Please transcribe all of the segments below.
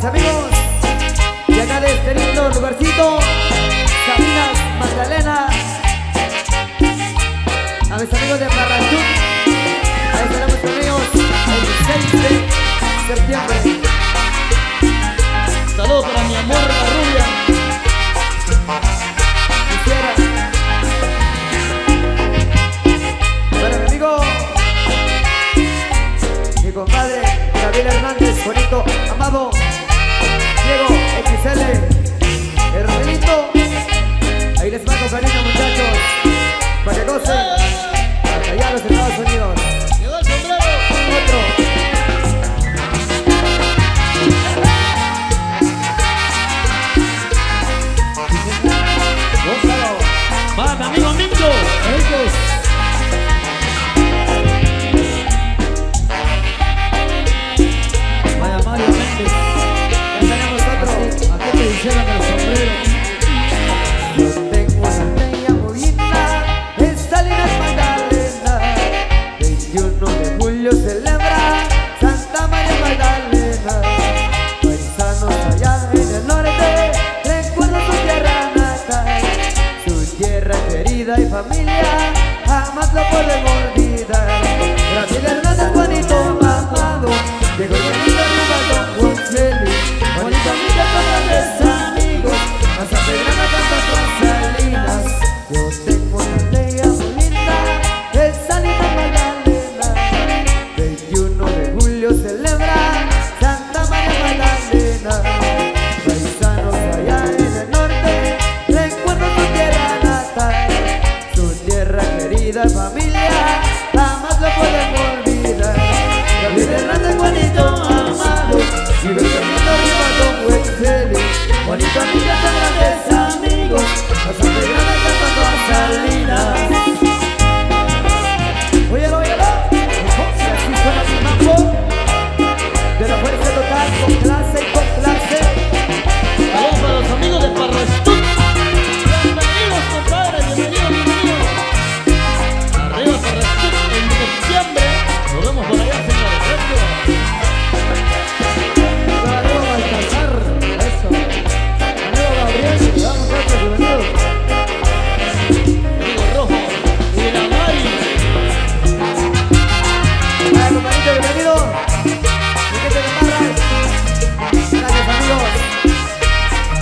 mis amigos de acá de este lindo lugarcito, Salinas, Magdalena. A mis amigos de Parrachut, ahí estaremos con ellos el 6 de septiembre. Saludos para mi amor, la rubia. Quisiera. Para mi amigo, mi compadre Gabriel Hernández, bonito, amado Diego XL, el Rodelito. Ahí les mando cariño, muchachos, para que gocen hasta allá a los Estados Unidos. Llegó el sombrero. Otro. Va, mi amigo Mingo. Vaya Mario Méndez. Ya tenemos otro. ¿A qué te hicieron el sombrero? Yo tengo una bella muy linda en Salinas, Magdalena. 21 de julio celebra Santa María Magdalena. Paisanos allá en el norte recuerdo su tierra natal, su tierra querida y familia jamás lo podemos olvidar. Gabriel Hernández, Juanito amado, llegó el bonito arriba Don Juan Félix. Bonito amiga, todos grandes amigos, a San Pedro canta con Salinas. Yo tengo una bella muy linda en Salinas, Magdalena. 21 de julio celebra Santa María Magdalena. Paisanos allá en el norte recuerdo su tierra natal, su tierra querida familia jamás lo podemos olvidar. Gabriel Hernández, Juanito amado, y el camino arriba Don Juan Félix. Bonito amiga, son grandes amigos, a San Pedro cantando a Salinas. Óyelo, óyelo, y así suena mi mambo de la fuerza total, con clase y con clase. Saludos para los amigos de Parrachut. Bienvenidos, compadre, bienvenidos. Arriba Parrachut, en septiembre. Nos vemos por allá, señores. Saludos a Baltasar, eso. Saludos a Gabriel, ya muchachos, bienvenidos. Amigo Rojo y la Mari. Hola, compañito, bienvenido. Mi gente de Barras. Gracias, amigos.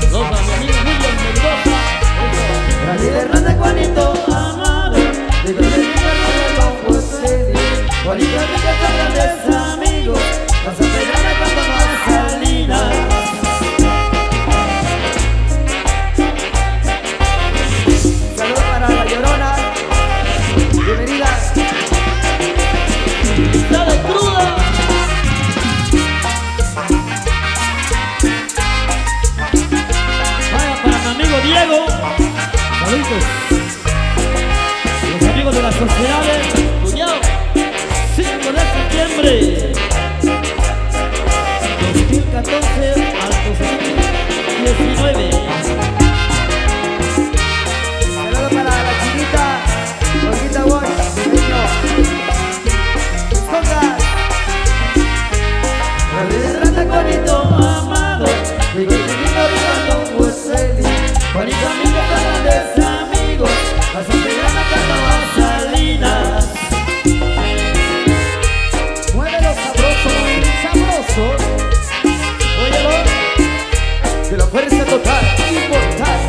Saludos para mi amigo William Mendoza. Eso. Gabriel Hernández, Juanito amado, digo que mi hermano Don Juan Félix. Juanito amiga, son grandes amigos, a San Pedro cantando a Salinas. Saludos para La Llorona, bienvenida. Está de cruda. Vaya para mi amigo Diego. Saludos. Los amigos de las sociedades. Cuñado. 5 de septiembre 2014 al 2019. Saludos para la chiquita, Olguita Wash, Escondas. Gabriel Hernández, Juanito amado, digo que mi hermano Don Juan Félix. Juanito amigo, son grandes amigos, a San Pedro cantando a Salinas. Muévelo sabroso, sabroso. Óyelo, de la fuerza total, inmortal.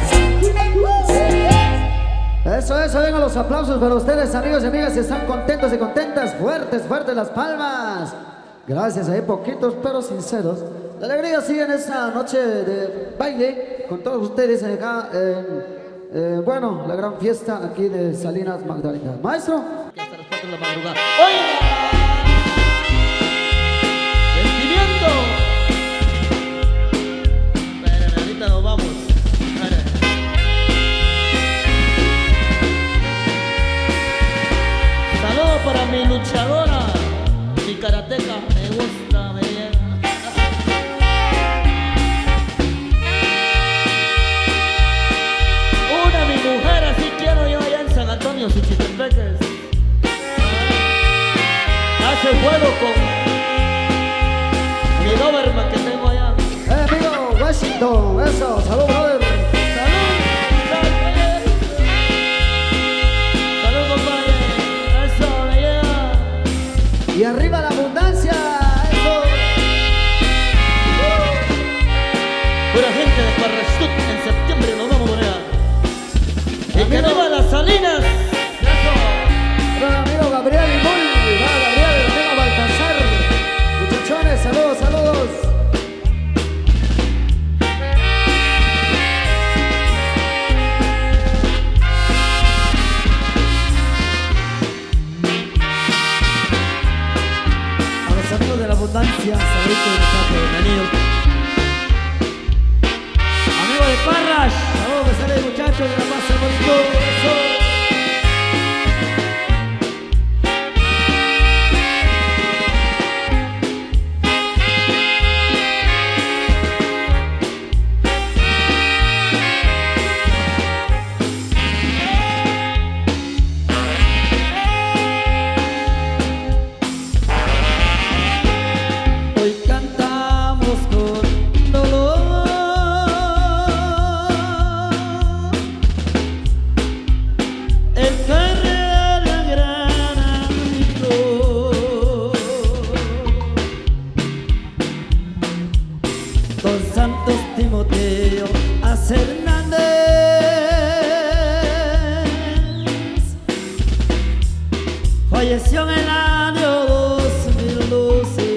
Eso, vengan los aplausos para ustedes, amigos y amigas, si están contentos y contentas, fuertes, fuertes las palmas. Gracias, hay poquitos pero sinceros. La alegría sigue en esta noche de baile con todos ustedes acá en, bueno, la gran fiesta aquí de Salinas, Magdalena. Maestro. Ya hasta las 4 de la madrugada. ¡Oiga! ¡Sentimiento! Esperen, ahorita nos vamos. Esperen. Saludos para mi luchadora, mi karateca, me gusta, me llega. Una mi mujer, así quiero yo allá en San Antonio, Suchitepeques. Washington. Eso, salud, brother. Salud, compadre. Eso, la lleva. Y arriba la abundancia. Eso. Pura gente de Parrastut, en septiembre nos vamos a poner. Y que no va las Salinas. Eso. Para el amigo Gabriel Limón. Va Gabriel, el amigo Baltasar. Muchachones, saludos, saludos. A los amigos de la abundancia, saludos, muchachos, bienvenidos. Amigo de Parras, saludos, que sale muchachos, de la masa bonito. Eso. Hoy cantamos con dolor el carrera del gran amigo Don Santos Timoteo As Hernández falleció en el año 2012.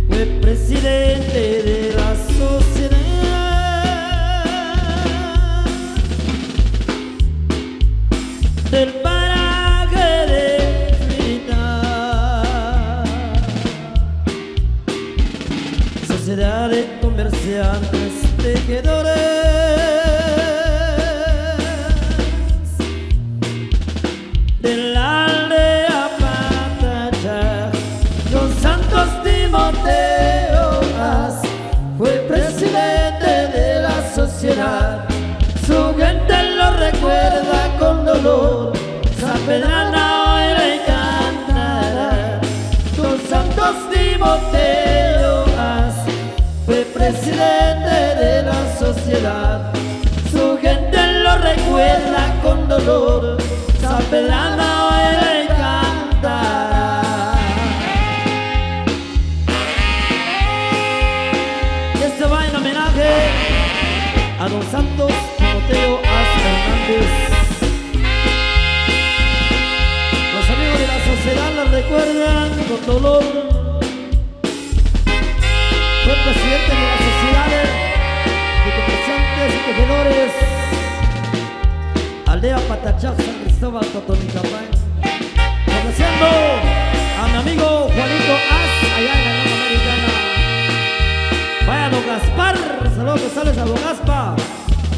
Fue presidente de la sociedad del paraje de Trinidad, Sociedad de Comerciantes Tejedores de la aldea Patacha. Don Santos Timoteo As fue presidente de la sociedad. Su gente lo recuerda con dolor. San Pedrana hoy le cantará. Don Santos Timoteo As fue presidente de la sociedad. Su gente lo recuerda con dolor. San Pedrana hoy le cantará. Y este va en homenaje a Don Santos Timoteo As Hernández. Los amigos de la sociedad la recuerdan con dolor. Fue presidente de las sociedades de comerciantes y tejedores aldea Patachá, San Cristóbal, Totonicapán. Conociendo a mi amigo Juanito As allá en la Gran Americana. Vaya Don Gaspar, saludos que sales a Don Gaspar.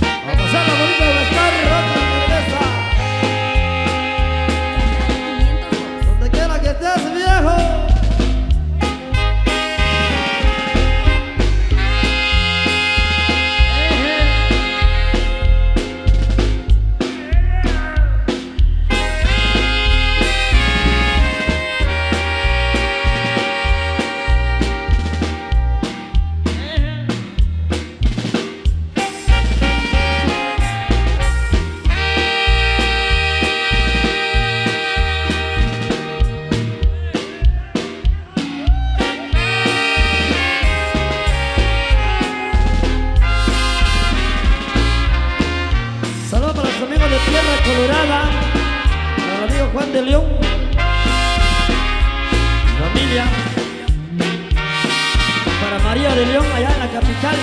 A pasar la bonita de Gaspar, otra cerveza. Donde quiera que estés, viejo. Saludos para los amigos de Tierra Colorada, para el amigo Juan de León, familia, para María de León allá en la capital.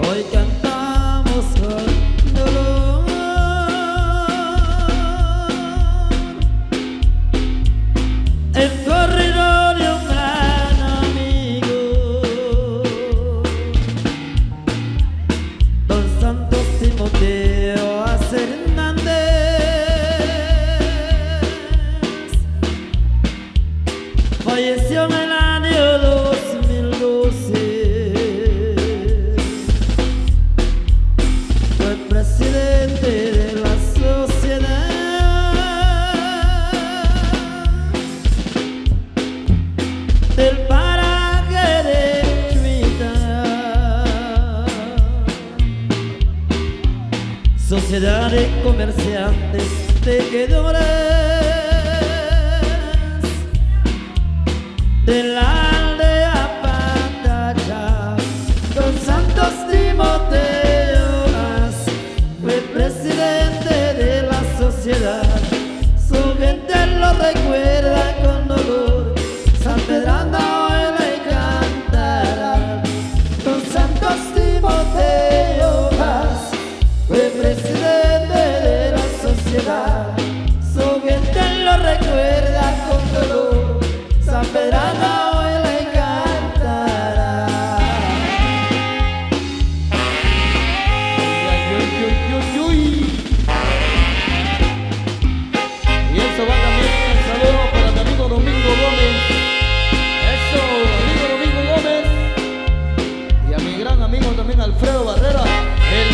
Hoy cantamos con dolor Sociedad de comerciantes, tejedores de la aldea Pantalla. Don Santos Timoteas fue presidente de la sociedad. Su gente lo recuerda con dolor. San Pedrano hoy le cantará. Don Santos Timoteas fue presidente de la sociedad. Su gente lo recuerda con dolor. San Pedrano hoy le cantará. Y eso va también el saludo para mi amigo Domingo Gómez. Eso, amigo Domingo Gómez. Y a mi gran amigo también Alfredo Barrera, el